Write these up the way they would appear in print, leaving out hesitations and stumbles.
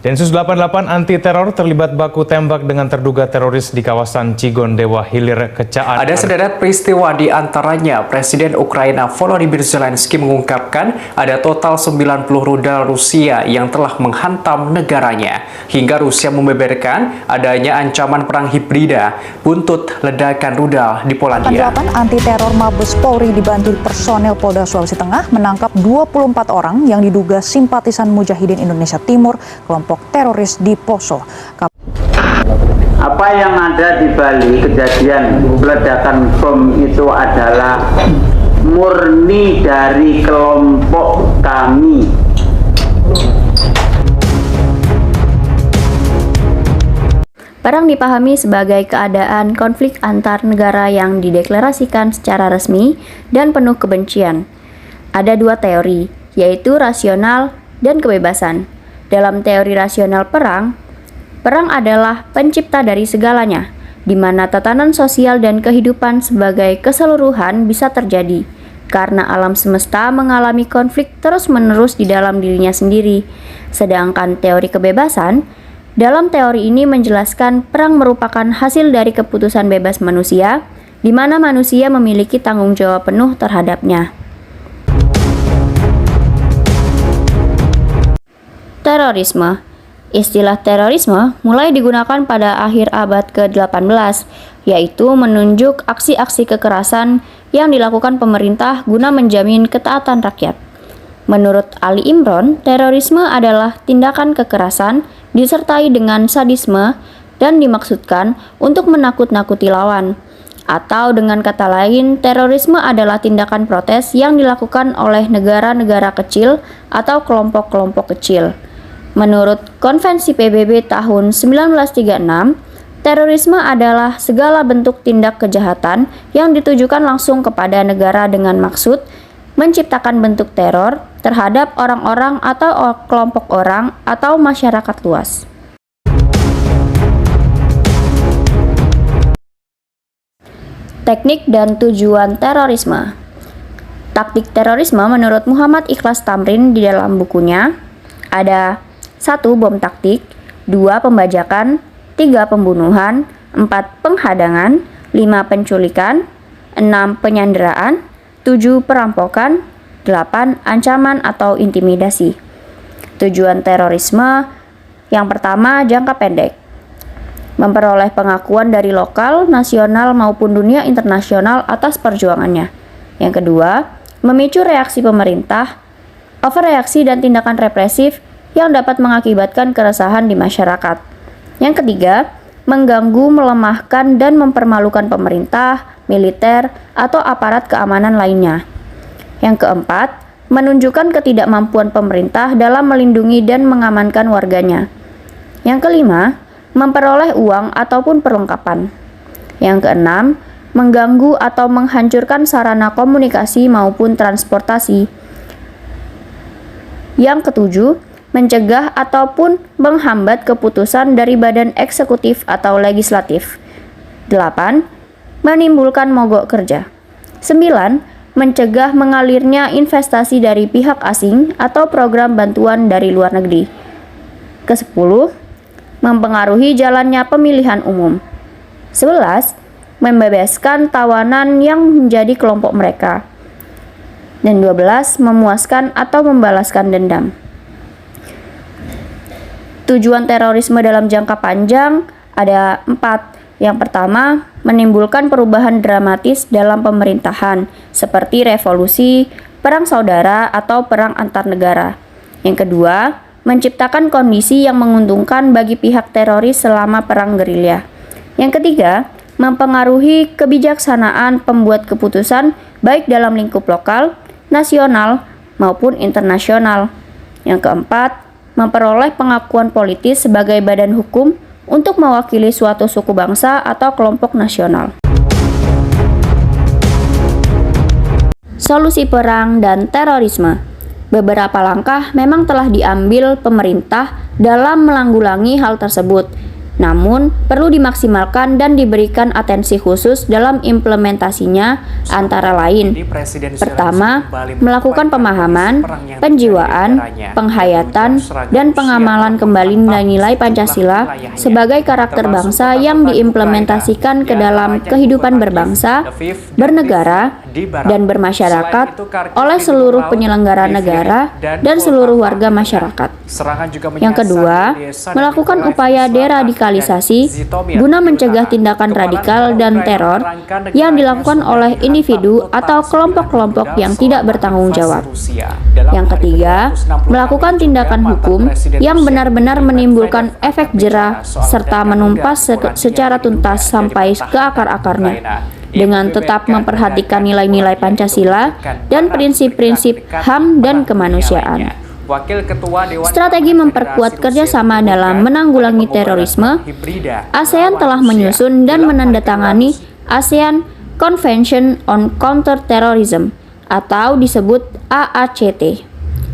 Densus 88 anti teror terlibat baku tembak dengan terduga teroris di kawasan Cigondewa Hilir, Kecaan. Ada sederet peristiwa di antaranya Presiden Ukraina Volodymyr Zelensky mengungkapkan ada total 90 rudal Rusia yang telah menghantam negaranya. Hingga Rusia membeberkan adanya ancaman perang hibrida buntut ledakan rudal di Polandia. 88 anti teror Mabes Polri dibantu personel Polda Sulawesi Tengah menangkap 24 orang yang diduga simpatisan Mujahidin Indonesia Timur, kelompok teroris di Poso. Apa yang ada di balik kejadian ledakan bom itu adalah murni dari kelompok kami. Perang dipahami sebagai keadaan konflik antar negara yang dideklarasikan secara resmi dan penuh kebencian. Ada dua teori, yaitu rasional dan kebebasan. Dalam teori rasional perang adalah pencipta dari segalanya, di mana tatanan sosial dan kehidupan sebagai keseluruhan bisa terjadi, karena alam semesta mengalami konflik terus-menerus di dalam dirinya sendiri. Sedangkan teori kebebasan, dalam teori ini menjelaskan perang merupakan hasil dari keputusan bebas manusia, di mana manusia memiliki tanggung jawab penuh terhadapnya. Terorisme. Istilah terorisme mulai digunakan pada akhir abad ke-18, yaitu menunjuk aksi-aksi kekerasan yang dilakukan pemerintah guna menjamin ketaatan rakyat. Menurut Ali Imron, terorisme adalah tindakan kekerasan disertai dengan sadisme dan dimaksudkan untuk menakut-nakuti lawan. Atau dengan kata lain, terorisme adalah tindakan protes yang dilakukan oleh negara-negara kecil atau kelompok-kelompok kecil. Menurut Konvensi PBB tahun 1936, terorisme adalah segala bentuk tindak kejahatan yang ditujukan langsung kepada negara dengan maksud menciptakan bentuk teror terhadap orang-orang atau kelompok orang atau masyarakat luas. Teknik dan tujuan terorisme. Taktik terorisme menurut Muhammad Ikhlas Tamrin di dalam bukunya ada 1. Bom taktik, 2. Pembajakan, 3. Pembunuhan, 4. Penghadangan, 5. Penculikan, 6. Penyanderaan, 7. Perampokan, 8. Ancaman atau intimidasi. Tujuan terorisme yang pertama, jangka pendek. Memperoleh pengakuan dari lokal, nasional maupun dunia internasional atas perjuangannya. Yang kedua, memicu reaksi pemerintah, overreaksi dan tindakan represif yang dapat mengakibatkan keresahan di masyarakat. Yang ketiga, mengganggu, melemahkan, dan mempermalukan pemerintah, militer, atau aparat keamanan lainnya. Yang keempat, menunjukkan ketidakmampuan pemerintah dalam melindungi dan mengamankan warganya. Yang kelima, memperoleh uang ataupun perlengkapan. Yang keenam, mengganggu atau menghancurkan sarana komunikasi maupun transportasi. Yang ketujuh, mencegah ataupun menghambat keputusan dari badan eksekutif atau legislatif. 8. Menimbulkan mogok kerja. 9. Mencegah mengalirnya investasi dari pihak asing atau program bantuan dari luar negeri. Ke-10. Mempengaruhi jalannya pemilihan umum. 11. Membebaskan tawanan yang menjadi kelompok mereka. Dan 12. Memuaskan atau membalaskan dendam. Tujuan terorisme dalam jangka panjang ada 4. Yang pertama, menimbulkan perubahan dramatis dalam pemerintahan, seperti revolusi, perang saudara, atau perang antar negara. Yang kedua, menciptakan kondisi yang menguntungkan bagi pihak teroris selama perang gerilya. Yang ketiga, mempengaruhi kebijaksanaan pembuat keputusan baik dalam lingkup lokal, nasional, maupun internasional. Yang keempat, memperoleh pengakuan politis sebagai badan hukum untuk mewakili suatu suku bangsa atau kelompok nasional. Solusi perang dan terorisme. Beberapa langkah memang telah diambil pemerintah dalam menanggulangi hal tersebut. Namun, perlu dimaksimalkan dan diberikan atensi khusus dalam implementasinya antara lain. Pertama, melakukan pemahaman, penjiwaan, penghayatan, dan pengamalan kembali nilai-nilai Pancasila sebagai karakter bangsa yang diimplementasikan ke dalam kehidupan berbangsa, bernegara, dan bermasyarakat oleh seluruh penyelenggara negara dan seluruh warga masyarakat. Yang kedua, melakukan upaya deradikalisasi guna mencegah tindakan radikal dan teror yang dilakukan oleh individu atau kelompok-kelompok yang tidak bertanggung jawab. Yang ketiga, melakukan tindakan hukum yang benar-benar menimbulkan efek jera serta menumpas secara tuntas sampai ke akar-akarnya, dengan tetap memperhatikan nilai-nilai Pancasila dan prinsip-prinsip HAM dan kemanusiaan. Strategi memperkuat kerjasama dalam menanggulangi terorisme, ASEAN telah menyusun dan menandatangani ASEAN Convention on Counter-Terrorism atau disebut AACT.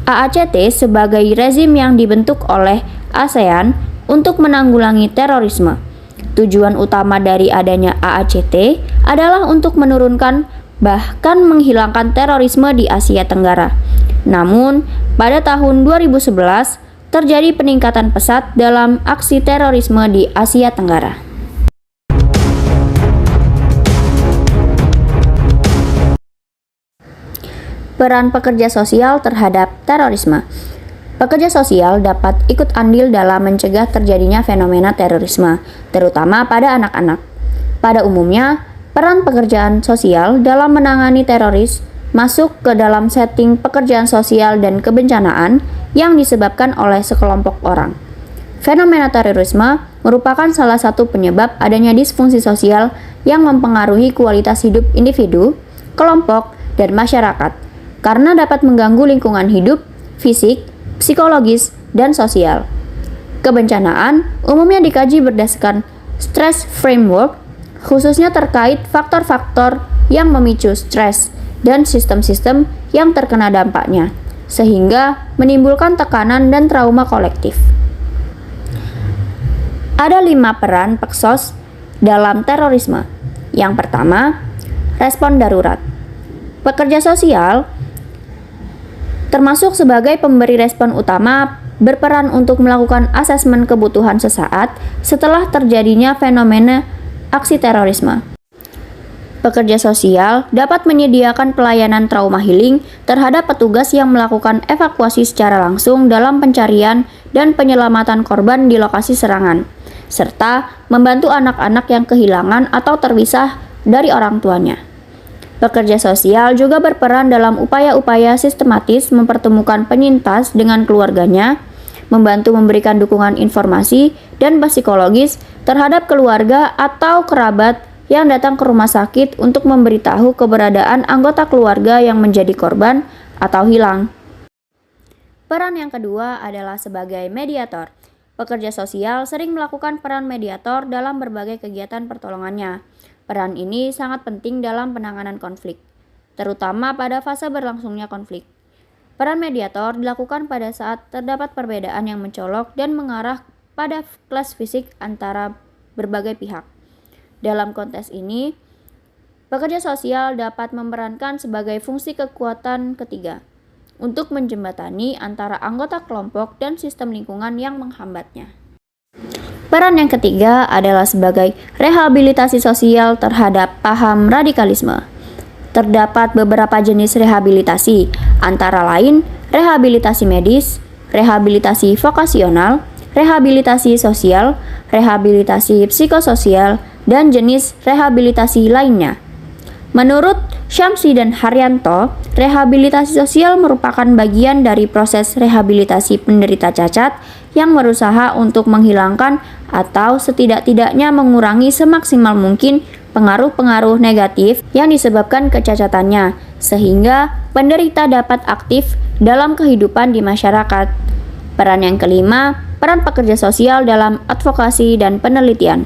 AACT sebagai rezim yang dibentuk oleh ASEAN untuk menanggulangi terorisme. Tujuan utama dari adanya AACT adalah untuk menurunkan bahkan menghilangkan terorisme di Asia Tenggara. Namun, pada tahun 2011 terjadi peningkatan pesat dalam aksi terorisme di Asia Tenggara. Peran pekerja sosial terhadap terorisme. Pekerja sosial dapat ikut andil dalam mencegah terjadinya fenomena terorisme, terutama pada anak-anak. Pada umumnya, peran pekerjaan sosial dalam menangani teroris masuk ke dalam setting pekerjaan sosial dan kebencanaan yang disebabkan oleh sekelompok orang. Fenomena terorisme merupakan salah satu penyebab adanya disfungsi sosial yang mempengaruhi kualitas hidup individu, kelompok, dan masyarakat, karena dapat mengganggu lingkungan hidup, fisik, psikologis, dan sosial. Kebencanaan umumnya dikaji berdasarkan stress framework, khususnya terkait faktor-faktor yang memicu stres dan sistem-sistem yang terkena dampaknya, sehingga menimbulkan tekanan dan trauma kolektif. Ada 5 peran Peksos dalam terorisme. Yang pertama, respon darurat. Pekerja sosial termasuk sebagai pemberi respon utama berperan untuk melakukan asesmen kebutuhan sesaat setelah terjadinya fenomena aksi terorisme. Pekerja sosial dapat menyediakan pelayanan trauma healing terhadap petugas yang melakukan evakuasi secara langsung dalam pencarian dan penyelamatan korban di lokasi serangan, serta membantu anak-anak yang kehilangan atau terpisah dari orang tuanya. Pekerja sosial juga berperan dalam upaya-upaya sistematis mempertemukan penyintas dengan keluarganya, membantu memberikan dukungan informasi dan psikologis terhadap keluarga atau kerabat yang datang ke rumah sakit untuk memberitahu keberadaan anggota keluarga yang menjadi korban atau hilang. Peran yang kedua adalah sebagai mediator. Pekerja sosial sering melakukan peran mediator dalam berbagai kegiatan pertolongannya. Peran ini sangat penting dalam penanganan konflik, terutama pada fase berlangsungnya konflik. Peran mediator dilakukan pada saat terdapat perbedaan yang mencolok dan mengarah pada kelas fisik antara berbagai pihak. Dalam konteks ini, pekerja sosial dapat memerankan sebagai fungsi kekuatan ketiga untuk menjembatani antara anggota kelompok dan sistem lingkungan yang menghambatnya. Peran yang ketiga adalah sebagai rehabilitasi sosial terhadap paham radikalisme. Terdapat beberapa jenis rehabilitasi, antara lain rehabilitasi medis, rehabilitasi vokasional, rehabilitasi sosial, rehabilitasi psikososial, dan jenis rehabilitasi lainnya. Menurut Syamsi dan Haryanto, rehabilitasi sosial merupakan bagian dari proses rehabilitasi penderita cacat yang berusaha untuk menghilangkan atau setidak-tidaknya mengurangi semaksimal mungkin pengaruh-pengaruh negatif yang disebabkan kecacatannya, sehingga penderita dapat aktif dalam kehidupan di masyarakat. Peran yang kelima, peran pekerja sosial dalam advokasi dan penelitian.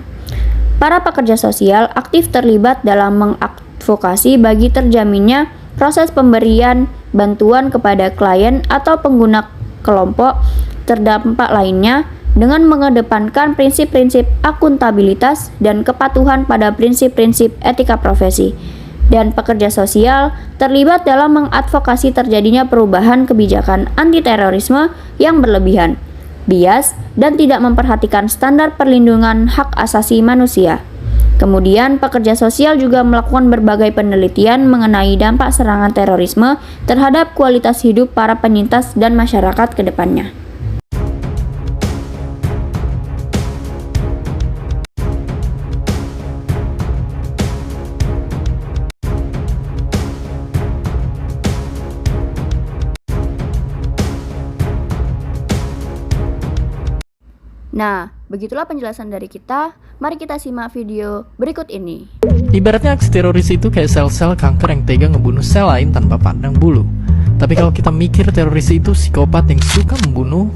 Para pekerja sosial aktif terlibat dalam mengadvokasi bagi terjaminnya proses pemberian bantuan kepada klien atau pengguna kelompok terdampak lainnya dengan mengedepankan prinsip-prinsip akuntabilitas dan kepatuhan pada prinsip-prinsip etika profesi. Dan pekerja sosial terlibat dalam mengadvokasi terjadinya perubahan kebijakan anti-terorisme yang berlebihan, bias, dan tidak memperhatikan standar perlindungan hak asasi manusia. Kemudian, pekerja sosial juga melakukan berbagai penelitian mengenai dampak serangan terorisme terhadap kualitas hidup para penyintas dan masyarakat ke depannya. Nah, begitulah penjelasan dari kita. Mari kita simak video berikut ini. Ibaratnya aksi teroris itu kayak sel-sel kanker yang tega ngebunuh sel lain tanpa pandang bulu. Tapi kalau kita mikir teroris itu psikopat yang suka membunuh,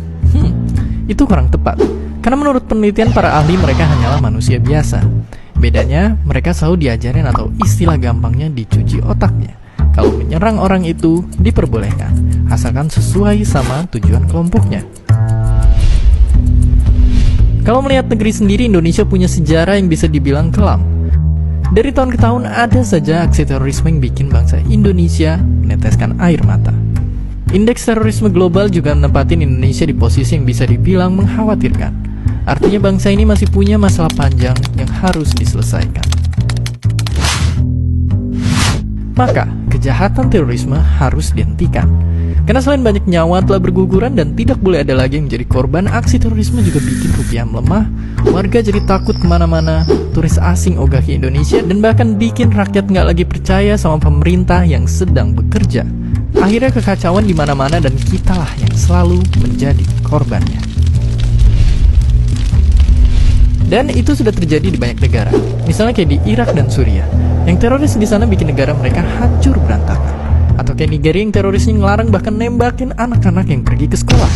itu kurang tepat. Karena menurut penelitian para ahli, mereka hanyalah manusia biasa. Bedanya, mereka selalu diajarin atau istilah gampangnya dicuci otaknya. Kalau menyerang orang itu diperbolehkan, asalkan sesuai sama tujuan kelompoknya. Kalau melihat negeri sendiri, Indonesia punya sejarah yang bisa dibilang kelam. Dari tahun ke tahun ada saja aksi terorisme yang bikin bangsa Indonesia meneteskan air mata. Indeks terorisme global juga menempatin Indonesia di posisi yang bisa dibilang mengkhawatirkan. Artinya bangsa ini masih punya masalah panjang yang harus diselesaikan. Maka, kejahatan terorisme harus dihentikan. Karena selain banyak nyawa telah berguguran dan tidak boleh ada lagi yang menjadi korban, aksi terorisme juga bikin rupiah melemah, warga jadi takut kemana-mana, turis asing ogah ke Indonesia, dan bahkan bikin rakyat nggak lagi percaya sama pemerintah yang sedang bekerja. Akhirnya kekacauan di mana-mana dan kitalah yang selalu menjadi korbannya. Dan itu sudah terjadi di banyak negara, misalnya kayak di Irak dan Suriah, yang teroris di sana bikin negara mereka hancur berantakan. Atau kayak Nigeria yang terorisnya ngelarang bahkan nembakin anak-anak yang pergi ke sekolah.